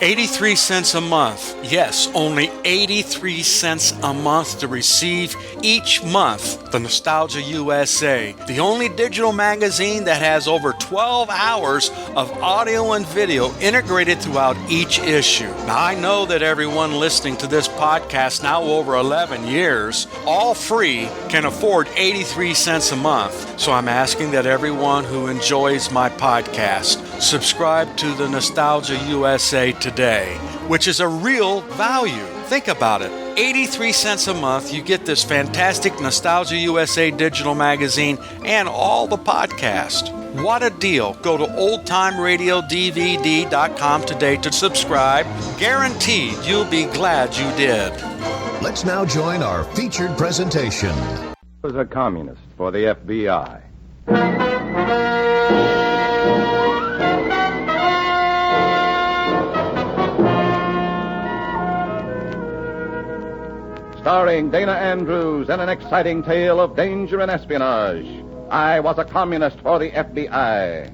83 cents a month. Yes, only 83 cents a month to receive each month the Nostalgia USA, the only digital magazine that has over 12 hours of audio and video integrated throughout each issue. Now, I know that everyone listening to this podcast now over 11 years, all free, can afford 83 cents a month. So I'm asking that everyone who enjoys my podcast subscribe to the Nostalgia USA today, which is a real value. Think about it. 83 cents a month, you get this fantastic Nostalgia USA digital magazine and all the podcast. What a deal. Go to oldtimeradiodvd.com today to subscribe. Guaranteed you'll be glad you did. Let's now join our featured presentation. I was a communist for the FBI. Starring Dana Andrews in an exciting tale of danger and espionage. I was a communist for the FBI.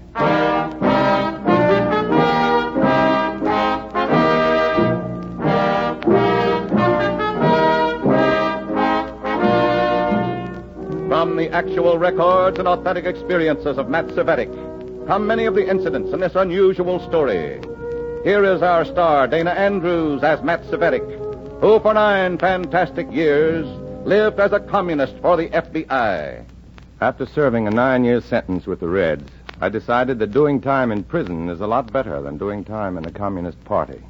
From the actual records and authentic experiences of Matt Cvetic come many of the incidents in this unusual story. Here is our star, Dana Andrews, as Matt Cvetic, who for 9 fantastic years lived as a communist for the FBI. After serving a 9-year sentence with the Reds, I decided that doing time in prison is a lot better than doing time in the Communist Party.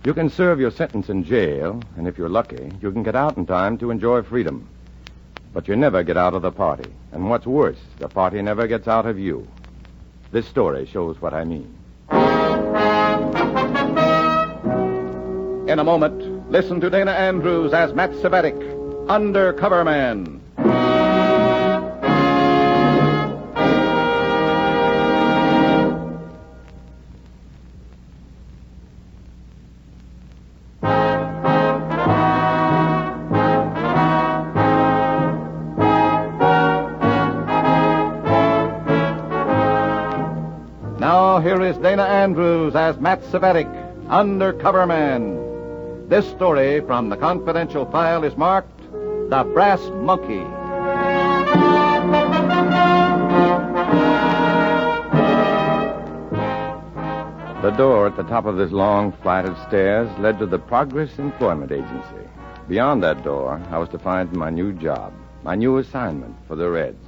You can serve your sentence in jail, and if you're lucky, you can get out in time to enjoy freedom. But you never get out of the party. And what's worse, the party never gets out of you. This story shows what I mean. In a moment, listen to Dana Andrews as Matt Cvetic, Undercover Man. Now, here is Dana Andrews as Matt Cvetic, Undercover Man. This story from the confidential file is marked The Brass Monkey. The door at the top of this long flight of stairs led to the Progress Employment Agency. Beyond that door, I was to find my new job, my new assignment for the Reds.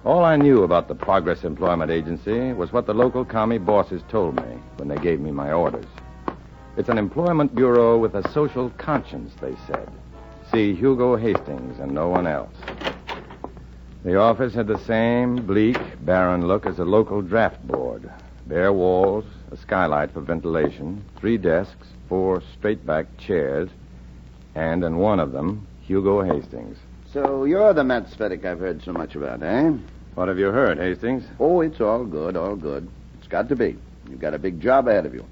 All I knew about the Progress Employment Agency was what the local commie bosses told me when they gave me my orders. It's an employment bureau with a social conscience, they said. See Hugo Hastings and no one else. The office had the same bleak, barren look as a local draft board. Bare walls, a skylight for ventilation, 3 desks, 4 straight-back chairs, and in one of them, Hugo Hastings. So you're the Matt Cvetic I've heard so much about, eh? What have you heard, Hastings? Oh, it's all good, all good. It's got to be. You've got a big job ahead of you.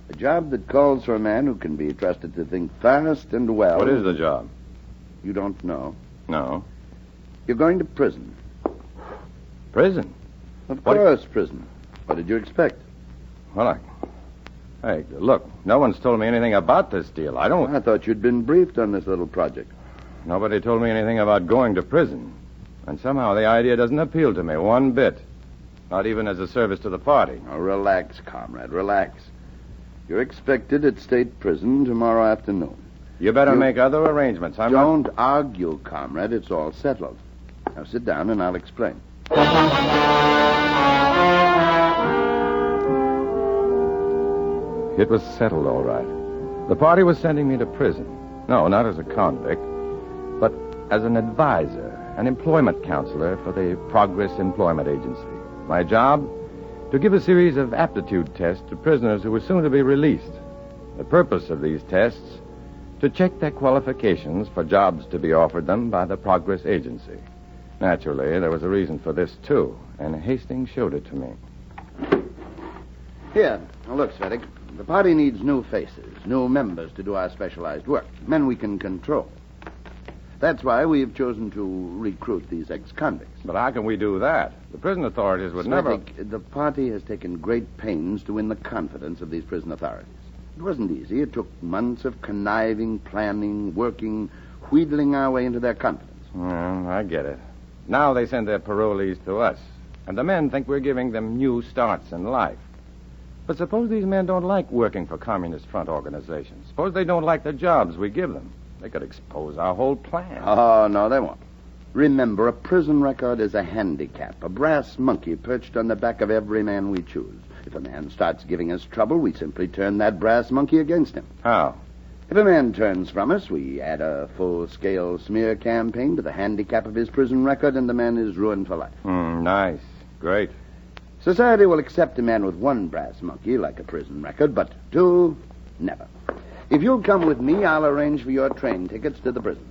A job that calls for a man who can be trusted to think fast and well. What is the job? You don't know. No. You're going to prison. Prison? Of course, prison. What did you expect? Well, Hey, look, no one's told me anything about this deal. I thought you'd been briefed on this little project. Nobody told me anything about going to prison. And somehow the idea doesn't appeal to me one bit. Not even as a service to the party. Now, relax, comrade, relax. You're expected at state prison tomorrow afternoon. You better make other arrangements. Don't argue, comrade. It's all settled. Now sit down and I'll explain. It was settled, all right. The party was sending me to prison. No, not as a convict, but as an advisor, an employment counselor for the Progress Employment Agency. My job? To give a series of aptitude tests to prisoners who were soon to be released. The purpose of these tests? To check their qualifications for jobs to be offered them by the Progress Agency. Naturally, there was a reason for this, too, and Hastings showed it to me. Here. Now, look, Cvetic. The party needs new faces, new members to do our specialized work, men we can control. That's why we've chosen to recruit these ex-convicts. But how can we do that? The prison authorities would never... The party has taken great pains to win the confidence of these prison authorities. It wasn't easy. It took months of conniving, planning, working, wheedling our way into their confidence. Well, I get it. Now they send their parolees to us, and the men think we're giving them new starts in life. But suppose these men don't like working for Communist Front organizations. Suppose they don't like the jobs we give them. They could expose our whole plan. Oh, no, they won't. Remember, a prison record is a handicap, a brass monkey perched on the back of every man we choose. If a man starts giving us trouble, we simply turn that brass monkey against him. How? If a man turns from us, we add a full-scale smear campaign to the handicap of his prison record, and the man is ruined for life. Nice. Great. Society will accept a man with one brass monkey, like a prison record, but two, never. If you'll come with me, I'll arrange for your train tickets to the prison.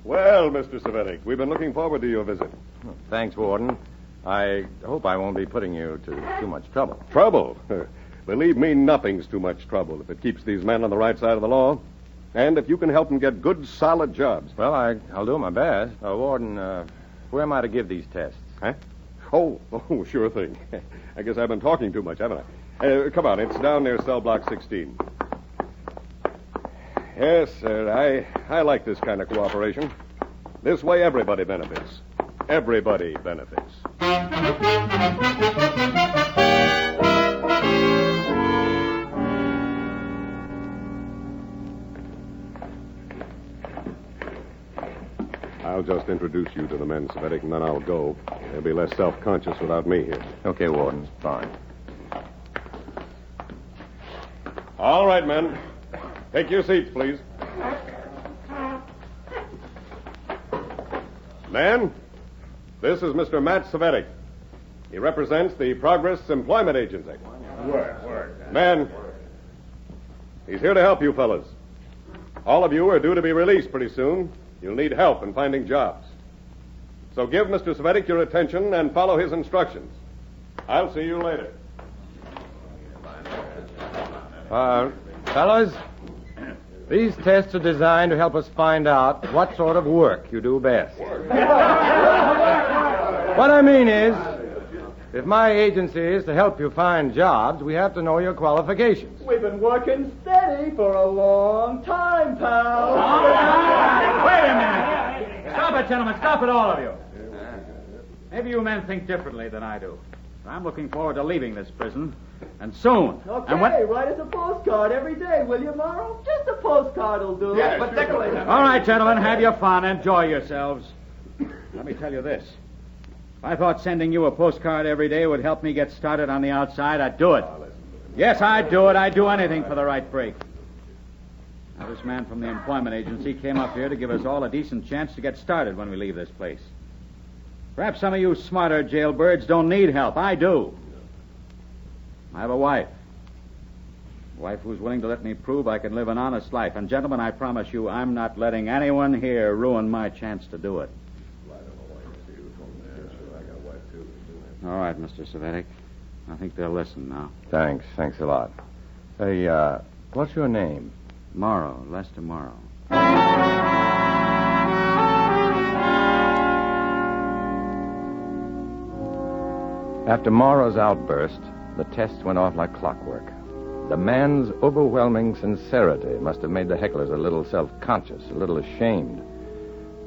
Well, Mr. Cvetic, we've been looking forward to your visit. Thanks, Warden. I hope I won't be putting you to too much trouble. Trouble? Believe me, nothing's too much trouble if it keeps these men on the right side of the law. And if you can help them get good, solid jobs. Well, I'll do my best. Warden, where am I to give these tests? Huh? Oh, sure thing. I guess I've been talking too much, haven't I? Come on, it's down near cell block 16. Yes, sir, I like this kind of cooperation. This way everybody benefits. Everybody benefits. I'll just introduce you to the men, Cvetic, and then I'll go. They'll be less self-conscious without me here. Okay, Warden. Fine. All right, men. Take your seats, please. Man, this is Mr. Matt Cvetic. He represents the Progress Employment Agency. Man, he's here to help you fellas. All of you are due to be released pretty soon. You'll need help in finding jobs. So give Mr. Cvetic your attention and follow his instructions. I'll see you later. Fellas, these tests are designed to help us find out what sort of work you do best. What I mean is, if my agency is to help you find jobs, we have to know your qualifications. We've been working steady for a long time, pal. Wait a minute. Stop it, gentlemen. Stop it, all of you. Maybe you men think differently than I do. I'm looking forward to leaving this prison, and soon. Okay, And write us a postcard every day, will you, Morrow? Just a postcard will do. Yeah, particularly. All right, gentlemen, have your fun. Enjoy yourselves. Let me tell you this. If I thought sending you a postcard every day would help me get started on the outside, I'd do it. Yes, I'd do it. I'd do anything for the right break. Now, this man from the employment agency came up here to give us all a decent chance to get started when we leave this place. Perhaps some of you smarter jailbirds don't need help. I do. I have a wife. A wife who's willing to let me prove I can live an honest life. And, gentlemen, I promise you I'm not letting anyone here ruin my chance to do it. All right, Mr. Cvetic. I think they'll listen now. Thanks a lot. Hey, what's your name? Morrow, Lester Morrow. After Morrow's outburst, the tests went off like clockwork. The man's overwhelming sincerity must have made the hecklers a little self-conscious, a little ashamed.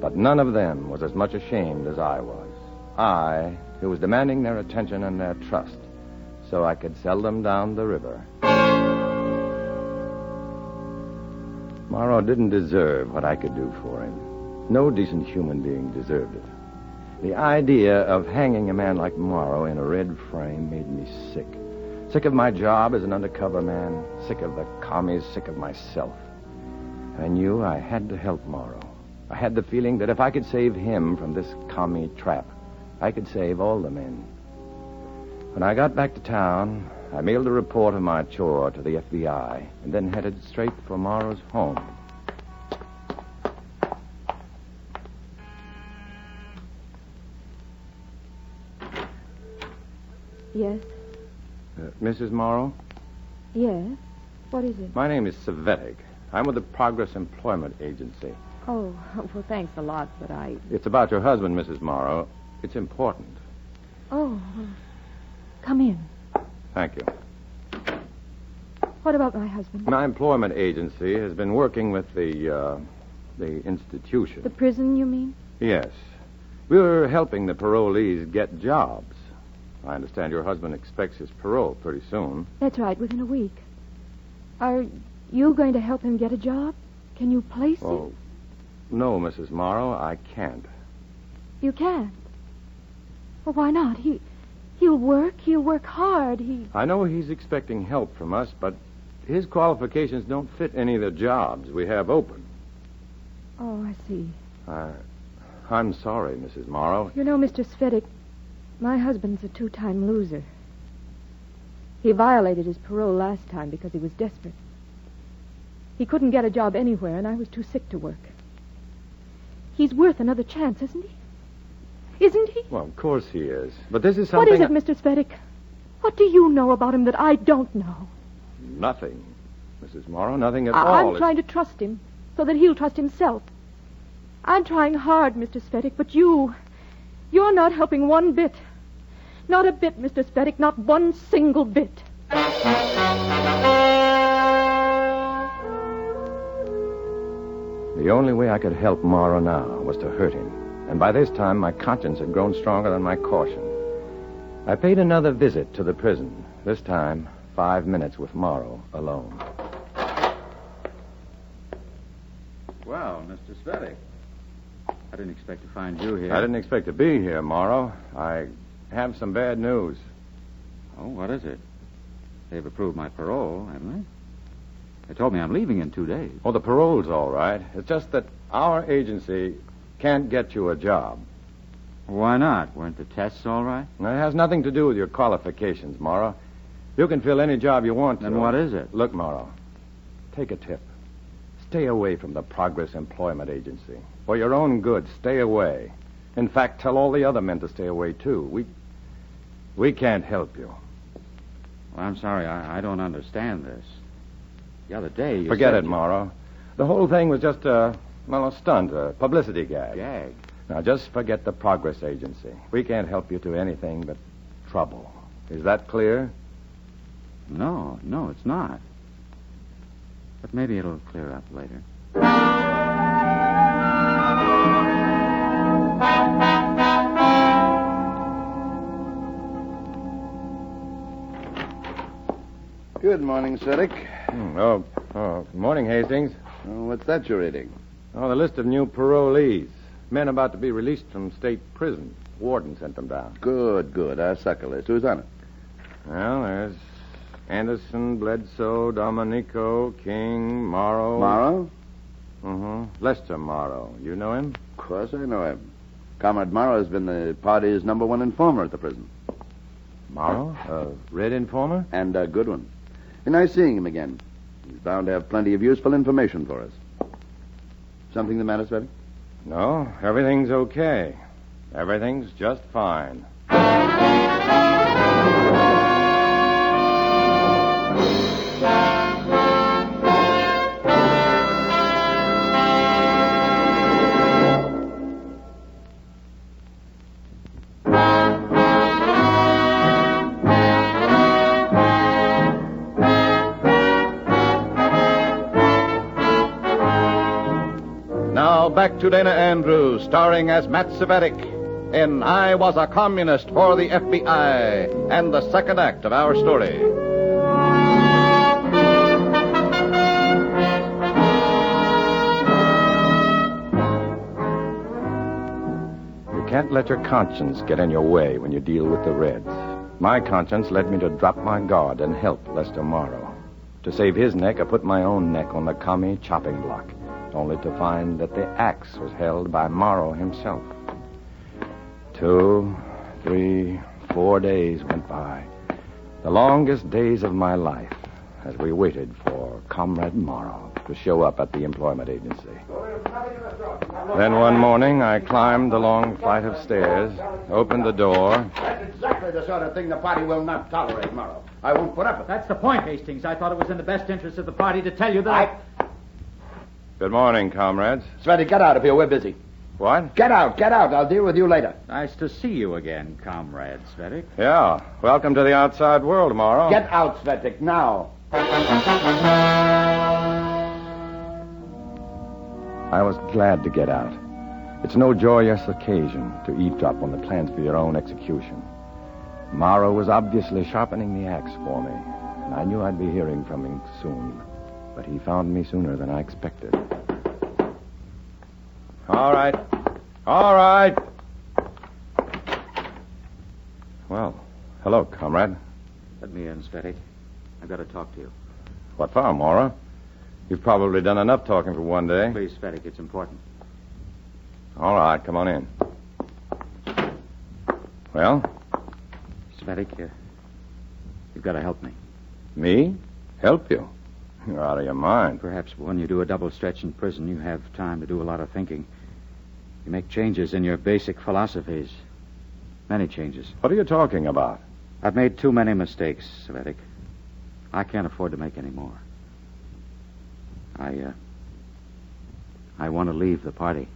But none of them was as much ashamed as I was. I, who was demanding their attention and their trust, so I could sell them down the river. Morrow didn't deserve what I could do for him. No decent human being deserved it. The idea of hanging a man like Morrow in a red frame made me sick. Sick of my job as an undercover man, sick of the commies, sick of myself. I knew I had to help Morrow. I had the feeling that if I could save him from this commie trap, I could save all the men. When I got back to town, I mailed a report of my chore to the FBI and then headed straight for Morrow's home. Yes? Mrs. Morrow? Yes? What is it? My name is Cvetic. I'm with the Progress Employment Agency. Oh, well, thanks a lot, but It's about your husband, Mrs. Morrow. It's important. Oh, come in. Thank you. What about my husband? My employment agency has been working with the institution. The prison, you mean? Yes. We're helping the parolees get jobs. I understand your husband expects his parole pretty soon. That's right, within a week. Are you going to help him get a job? Can you place him? No, Mrs. Morrow, I can't. You can't? Well, why not? He'll work hard. I know he's expecting help from us, but his qualifications don't fit any of the jobs we have open. Oh, I see. I'm sorry, Mrs. Morrow. You know, Mr. Cvetic, my husband's a 2-time loser. He violated his parole last time because he was desperate. He couldn't get a job anywhere, and I was too sick to work. He's worth another chance, isn't he? Isn't he? Well, of course he is. But this is something... What is it, Mr. Cvetic? What do you know about him that I don't know? Nothing, Mrs. Morrow, nothing at all. I'm trying to trust him so that he'll trust himself. I'm trying hard, Mr. Cvetic, but you're not helping one bit. Not a bit, Mr. Cvetic, not one single bit. The only way I could help Morrow now was to hurt him. And by this time, my conscience had grown stronger than my caution. I paid another visit to the prison. This time, 5 minutes with Morrow alone. Well, Mr. Cvetic, I didn't expect to find you here. I didn't expect to be here, Morrow. I have some bad news. Oh, what is it? They've approved my parole, haven't they? They told me I'm leaving in 2 days. Oh, the parole's all right. It's just that our agency can't get you a job. Why not? Weren't the tests all right? Now, it has nothing to do with your qualifications, Morrow. You can fill any job you want to. Then what is it? Look, Morrow, take a tip. Stay away from the Progress Employment Agency. For your own good, stay away. In fact, tell all the other men to stay away, too. We can't help you. Well, I'm sorry. I don't understand this. The other day you Forget said it, Morrow. The whole thing was just a stunt, a publicity gag. Gag? Now, just forget the Progress Agency. We can't help you to anything but trouble. Is that clear? No, it's not. But maybe it'll clear up later. Good morning, Cvetic. Good morning, Hastings. Oh, what's that you're reading? Oh, the list of new parolees. Men about to be released from state prison. Warden sent them down. Good. Our sucker list. Who's on it? Well, there's Anderson, Bledsoe, Domenico, King, Morrow. Morrow? Mm-hmm. Lester Morrow. You know him? Of course I know him. Comrade Morrow has been the party's #1 informer at the prison. Morrow? A red informer? And a good one. Be nice seeing him again. He's bound to have plenty of useful information for us. Something the matter, Cvetic? No, everything's okay. Everything's just fine. Now back to Dana Andrews, starring as Matt Cvetic in I Was a Communist for the FBI, and the second act of our story. You can't let your conscience get in your way when you deal with the Reds. My conscience led me to drop my guard and help Lester Morrow. To save his neck, I put my own neck on the commie chopping block, only to find that the axe was held by Morrow himself. 2, 3, 4 days went by. The longest days of my life as we waited for Comrade Morrow. to show up at the employment agency. Then one morning, I climbed the long flight of stairs, opened the door. That's exactly the sort of thing the party will not tolerate, Morrow. I won't put up with it. That's the point, Hastings. I thought it was in the best interest of the party to tell you that Good morning, comrades. Cvetic, get out of here. We're busy. What? Get out. I'll deal with you later. Nice to see you again, comrade Cvetic. Yeah. Welcome to the outside world, Morrow. Get out, Cvetic, now. I was glad to get out. It's no joyous occasion to eavesdrop on the plans for your own execution. Morrow was obviously sharpening the axe for me, and I knew I'd be hearing from him soon. But he found me sooner than I expected. All right. Well, hello, comrade. Let me in, Cvetic. I've got to talk to you. What for, Morrow? You've probably done enough talking for one day. Please, Cvetic, it's important. All right, come on in. Well? Cvetic, you've got to help me. Me? Help you? You're out of your mind. Perhaps when you do a double stretch in prison, you have time to do a lot of thinking. You make changes in your basic philosophies. Many changes. What are you talking about? I've made too many mistakes, Cvetic. I can't afford to make any more. I want to leave the party.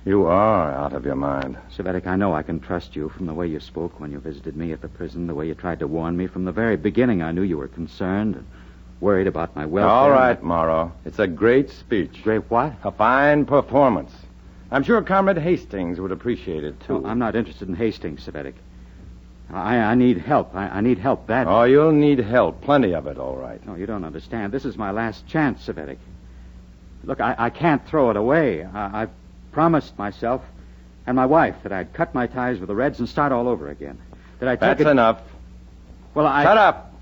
You are out of your mind. Cvetic, I know I can trust you from the way you spoke when you visited me at the prison, the way you tried to warn me. From the very beginning, I knew you were concerned and worried about my welfare. All right, Morrow. It's a great speech. Great what? A fine performance. I'm sure Comrade Hastings would appreciate it, too. No, I'm not interested in Hastings, Cvetic. I need help. I need help badly. Oh, you'll need help. Plenty of it, all right. No, you don't understand. This is my last chance, Cvetic. Look, I can't throw it away. I've promised myself and my wife that I'd cut my ties with the Reds and start all over again. That I'd That's enough. Well, Shut up.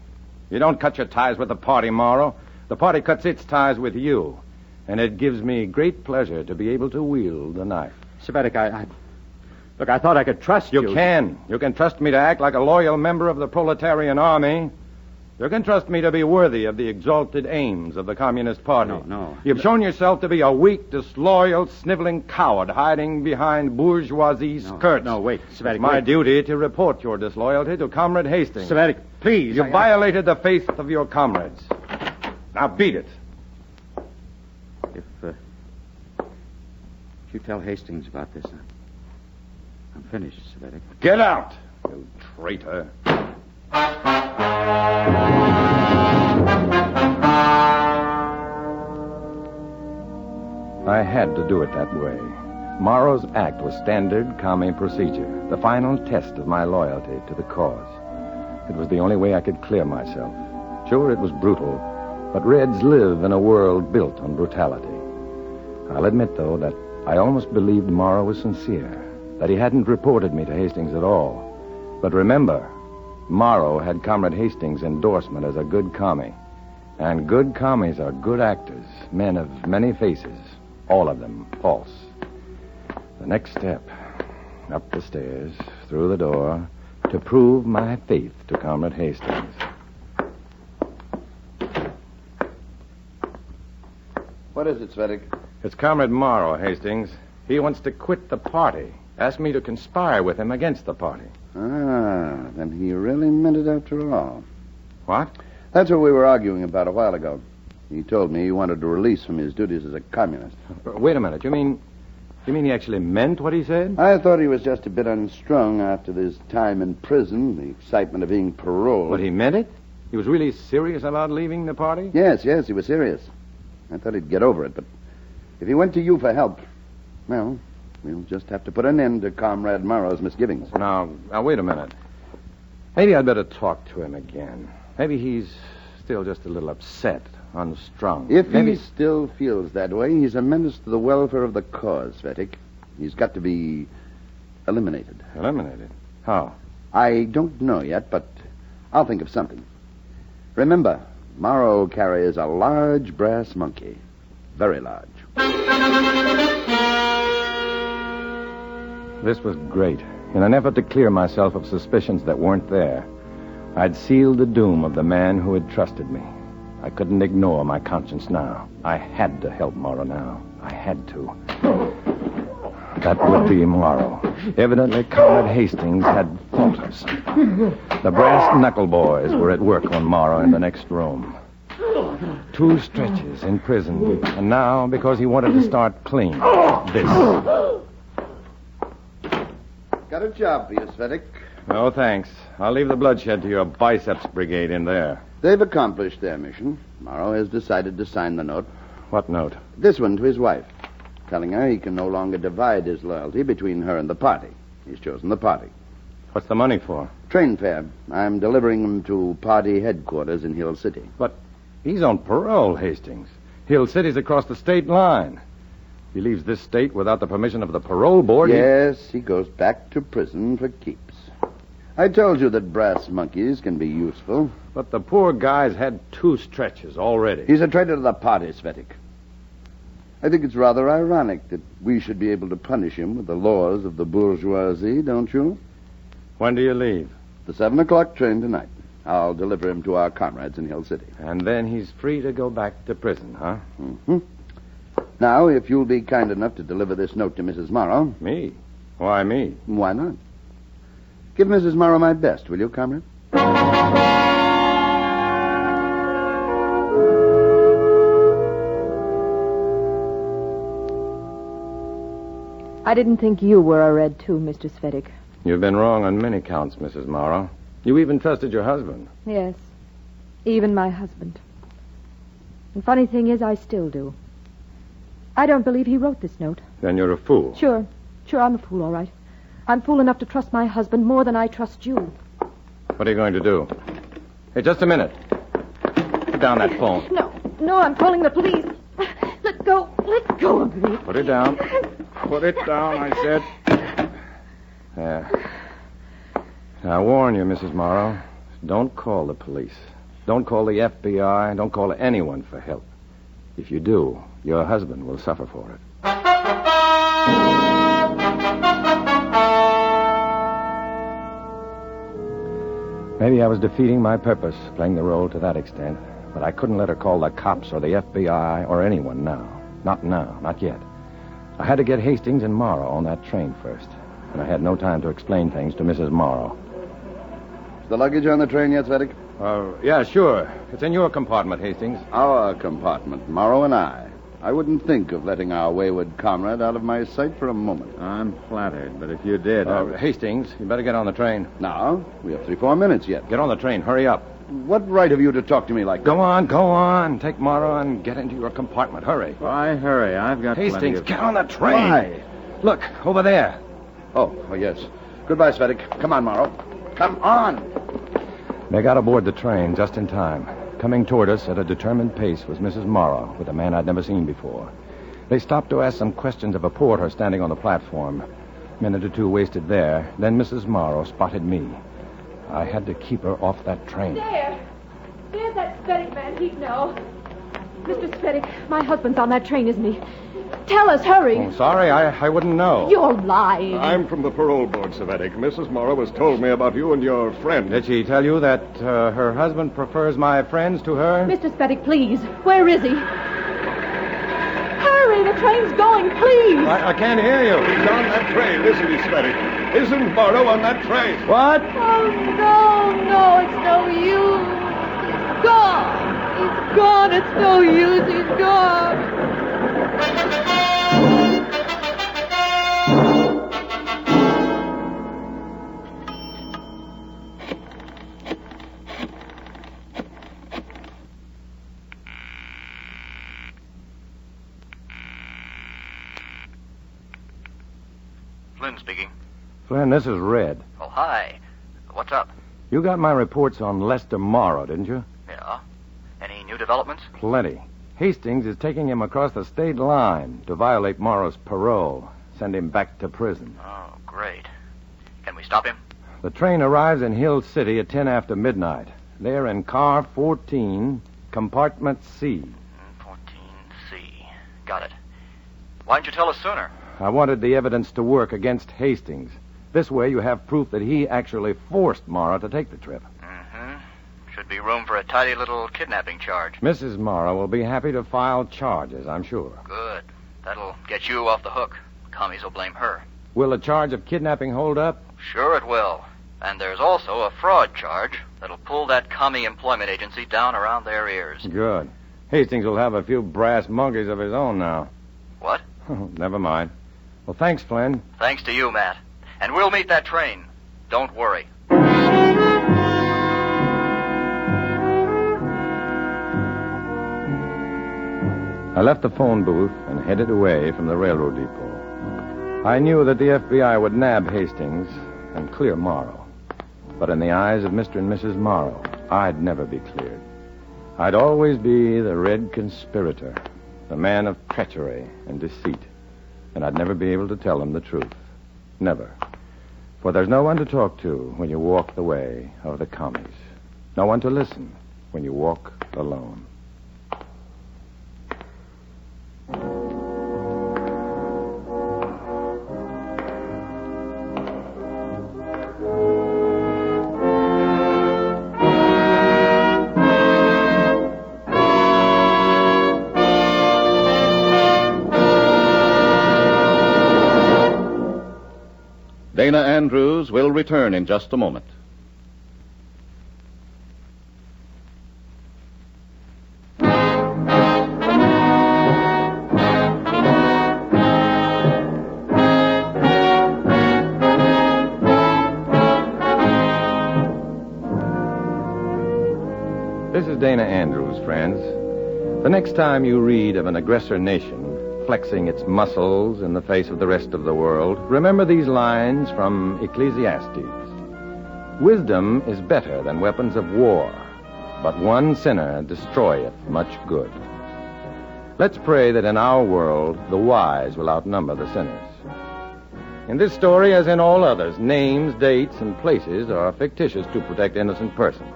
You don't cut your ties with the party, Morrow. The party cuts its ties with you. And it gives me great pleasure to be able to wield the knife. Cvetic, Look, I thought I could trust you. You can. You can trust me to act like a loyal member of the proletarian army. You can trust me to be worthy of the exalted aims of the Communist Party. No. You've shown yourself to be a weak, disloyal, sniveling coward hiding behind bourgeoisie's skirts. No, wait, Cvetic. It's my duty to report your disloyalty to Comrade Hastings. Cvetic, please. You violated the faith of your comrades. Now beat it. If you tell Hastings about this, I'm finished, Cvetic. Get out, you traitor. I had to do it that way. Morrow's act was standard commie procedure, the final test of my loyalty to the cause. It was the only way I could clear myself. Sure, it was brutal, but Reds live in a world built on brutality. I'll admit, though, that I almost believed Morrow was sincere, that he hadn't reported me to Hastings at all. But remember, Morrow had Comrade Hastings' endorsement as a good commie. And good commies are good actors, men of many faces, all of them false. The next step, up the stairs, through the door, to prove my faith to Comrade Hastings. What is it, Cvetic? It's Comrade Morrow, Hastings. He wants to quit the party. Asked me to conspire with him against the party. Ah, then he really meant it after all. What? That's what we were arguing about a while ago. He told me he wanted to release from his duties as a communist. Wait a minute. You mean he actually meant what he said? I thought he was just a bit unstrung after his time in prison, the excitement of being paroled. But he meant it? He was really serious about leaving the party? Yes, he was serious. I thought he'd get over it, but if he went to you for help, well, we'll just have to put an end to Comrade Morrow's misgivings. Now, wait a minute. Maybe I'd better talk to him again. Maybe he's still just a little upset, unstrung. If he still feels that way, he's a menace to the welfare of the cause, Cvetic. He's got to be eliminated. Eliminated? How? I don't know yet, but I'll think of something. Remember, Morrow carries a large brass monkey. Very large. This was great. In an effort to clear myself of suspicions that weren't there, I'd sealed the doom of the man who had trusted me. I couldn't ignore my conscience now. I had to help Morrow now. I had to. That would be Morrow. Evidently, Comrade Hastings had fought us. The brass knuckle boys were at work on Morrow in the next room. 2 stretches in prison. And now, because he wanted to start clean, this. Got a job for you, Cvetic. No, thanks. I'll leave the bloodshed to your biceps brigade in there. They've accomplished their mission. Morrow has decided to sign the note. What note? This one to his wife, telling her he can no longer divide his loyalty between her and the party. He's chosen the party. What's the money for? Train fare. I'm delivering him to party headquarters in Hill City. But he's on parole, Hastings. Hill City's across the state line. He leaves this state without the permission of the parole board. Yes, he goes back to prison for keeps. I told you that brass monkeys can be useful. But the poor guy's had 2 stretches already. He's a traitor to the party, Cvetic. I think it's rather ironic that we should be able to punish him with the laws of the bourgeoisie, don't you? When do you leave? The 7 o'clock train tonight. I'll deliver him to our comrades in Hill City. And then he's free to go back to prison, huh? Mm-hmm. Now, if you'll be kind enough to deliver this note to Mrs. Morrow. Me? Why me? Why not? Give Mrs. Morrow my best, will you, comrade? I didn't think you were a red, too, Mr. Cvetic. You've been wrong on many counts, Mrs. Morrow. You even trusted your husband. Yes, even my husband. And funny thing is, I still do. I don't believe he wrote this note. Then you're a fool. Sure, I'm a fool, all right. I'm fool enough to trust my husband more than I trust you. What are you going to do? Hey, just a minute. Put down that phone. No, I'm calling the police. Let go of me. Put it down. Put it down, I said. There. Now, I warn you, Mrs. Morrow, don't call the police. Don't call the FBI. Don't call anyone for help. If you do, your husband will suffer for it. Maybe I was defeating my purpose, playing the role to that extent. But I couldn't let her call the cops or the FBI or anyone now. Not now, not yet. I had to get Hastings and Morrow on that train first. And I had no time to explain things to Mrs. Morrow. Is the luggage on the train yet, Cvetic? Yeah, sure. It's in your compartment, Hastings. Our compartment, Morrow and I. I wouldn't think of letting our wayward comrade out of my sight for a moment. I'm flattered, but if you did... Hastings, you better get on the train. Now? We have 3-4 minutes yet. Get on the train. Hurry up. What right have you to talk to me like that? Go on. Take Morrow and get into your compartment. Hurry. Why hurry? I've got Hastings, plenty of... get on the train. Why? Look, over there. Oh, yes. Goodbye, Cvetic. Come on, Morrow. Come on. They got aboard the train just in time. Coming toward us at a determined pace was Mrs. Morrow with a man I'd never seen before. They stopped to ask some questions of a porter standing on the platform. A minute or two wasted there. Then Mrs. Morrow spotted me. I had to keep her off that train. There's that Cvetic man. He'd know. Mr. Cvetic, my husband's on that train, isn't he? Tell us, hurry. Oh, sorry, I wouldn't know. You're lying. I'm from the parole board, Cvetic. Mrs. Morrow has told me about you and your friend. Did she tell you that her husband prefers my friends to her? Mr. Cvetic, please. Where is he? Hurry, the train's going, please. I can't hear you. He's on that train, isn't he, Cvetic? Isn't Morrow on that train? What? Oh, no, it's no use. He's gone. He's gone. It's no use. He's gone. Flynn speaking. Flynn, this is Red. Oh, hi. What's up? You got my reports on Lester Morrow, didn't you? Yeah. Any new developments? Plenty. Hastings is taking him across the state line to violate Morrow's parole, send him back to prison. Oh, great. Can we stop him? The train arrives in Hill City at 10 after midnight. They're in car 14, compartment C. 14C. Got it. Why didn't you tell us sooner? I wanted the evidence to work against Hastings. This way you have proof that he actually forced Morrow to take the trip. Mm-hmm. Should be room for a tidy little kidnapping charge. Mrs. Morrow will be happy to file charges, I'm sure. Good. That'll get you off the hook. Commies will blame her. Will a charge of kidnapping hold up? Sure it will. And there's also a fraud charge that'll pull that commie employment agency down around their ears. Good. Hastings will have a few brass monkeys of his own now. What? Oh, never mind. Well, thanks, Flynn. Thanks to you, Matt. And we'll meet that train. Don't worry. I left the phone booth and headed away from the railroad depot. I knew that the FBI would nab Hastings and clear Morrow. But in the eyes of Mr. and Mrs. Morrow, I'd never be cleared. I'd always be the red conspirator, the man of treachery and deceit. And I'd never be able to tell them the truth. Never. For there's no one to talk to when you walk the way of the commies. No one to listen when you walk alone. Dana Andrews will return in just a moment. This is Dana Andrews, friends. The next time you read of an aggressor nation flexing its muscles in the face of the rest of the world, remember these lines from Ecclesiastes. Wisdom is better than weapons of war, but one sinner destroyeth much good. Let's pray that in our world, the wise will outnumber the sinners. In this story, as in all others, names, dates, and places are fictitious to protect innocent persons.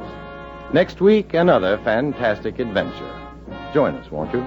Next week, another fantastic adventure. Join us, won't you?